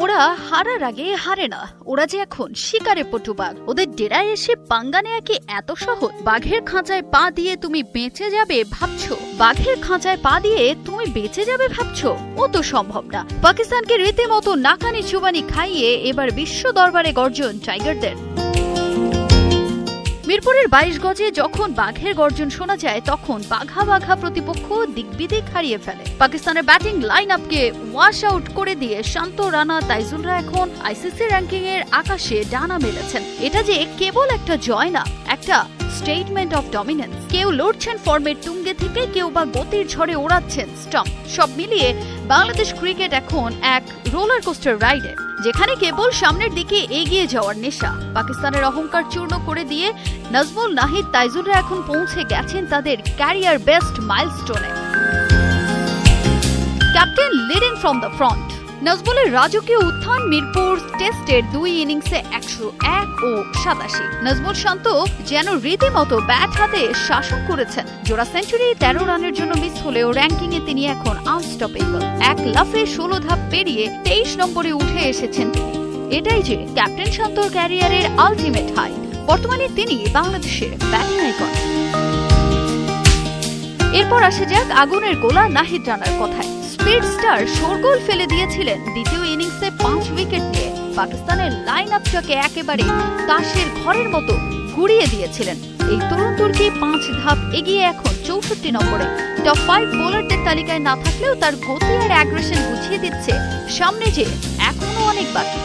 ওরা হারার আগে হারে না, ওরা যে এখন শিকারে পটু বাঘ। ওদের ডেরায় এসে পাঙ্গা নেয়া কি এত সহজ? বাঘের খাঁচায় পা দিয়ে তুমি বেঁচে যাবে ভাবছো? বাঘের খাঁচায় পা দিয়ে তুমি বেঁচে যাবে ভাবছো? ও তো সম্ভব না। পাকিস্তানকে রীতিমতো নাকানি চুবানি খাইয়ে এবার বিশ্ব দরবারে গর্জন টাইগারদের। মিরপুরের 22 গজে যখন বাঘের গর্জন শোনা যায়, তখন বাঘা বাঘা প্রতিপক্ষ দিকবিদিক হারিয়ে ফেলে। পাকিস্তানের ব্যাটিং লাইন আপকে ওয়াশ আউট করে দিয়ে শান্ত, রানা, তাইজুলরা এখন আইসিসি র্যাঙ্কিং এর আকাশে ডানা মেলেছেন। এটা যে কেবল একটা জয় না, একটা স্টেটমেন্ট অফ ডমিনেন্স। কেউ লড়ছেন ফর্মের তুঙ্গে থেকে, কেউ বা গতির ঝড়ে ওড়াচ্ছেন স্টাম্প। সব মিলিয়ে বাংলাদেশ ক্রিকেট এখন এক রোলার কোস্টার রাইডে, যেখানে কেবল সামনের দিকে এগিয়ে যাওয়ার নেশা। পাকিস্তানের অহংকার চূর্ণ করে দিয়ে নাজমুল, নাহিদ, তাইজুলরা এখন পৌঁছে গেছেন তাদের ক্যারিয়ার বেস্ট মাইলস্টোনে। Captain leading from the front. নাজমুলের রাজকীয় উত্থান মিরপুর টেস্টের 2 ইনিংসে 101 ও 87। নাজমুল শান্ত যেন রীতিমতো ব্যাট হাতে শাসন করেছেন। জোড়া সেঞ্চুরি, 13 রানের জন্য মিস হলেও র্যাঙ্কিং এ তিনি এখন আনস্টপেবল। এক লাফে 16 ধাপ পেরিয়ে 23 নম্বরে উঠে এসেছেন তিনি। এটাই যে ক্যাপ্টেন শান্তর ক্যারিয়ারের আলটিমেট হাই। বর্তমানে তিনি বাংলাদেশের ব্যাটিং আইকন। এরপর আসে যাক আগুনের গোলা নাহিদ রানার কথায়। স্পিড স্টার শোরগোল ফেলে দিয়েছিলেন দ্বিতীয় ইনিংসে 5 উইকেট নিয়ে। পাকিস্তানের লাইন আপটাকে একেবারে তাসের ঘরের মতো ঘুরিয়ে দিয়েছিলেন। এই তরুণ তুর্কি 5 ধাপ এগিয়ে এখন 64 নম্বরে। টপ 5 বোলারদের তালিকায় না থাকলেও তার গতি আর অ্যাগ্রেশন বুঝিয়ে দিচ্ছে সামনে যে এখনো অনেক বাকি।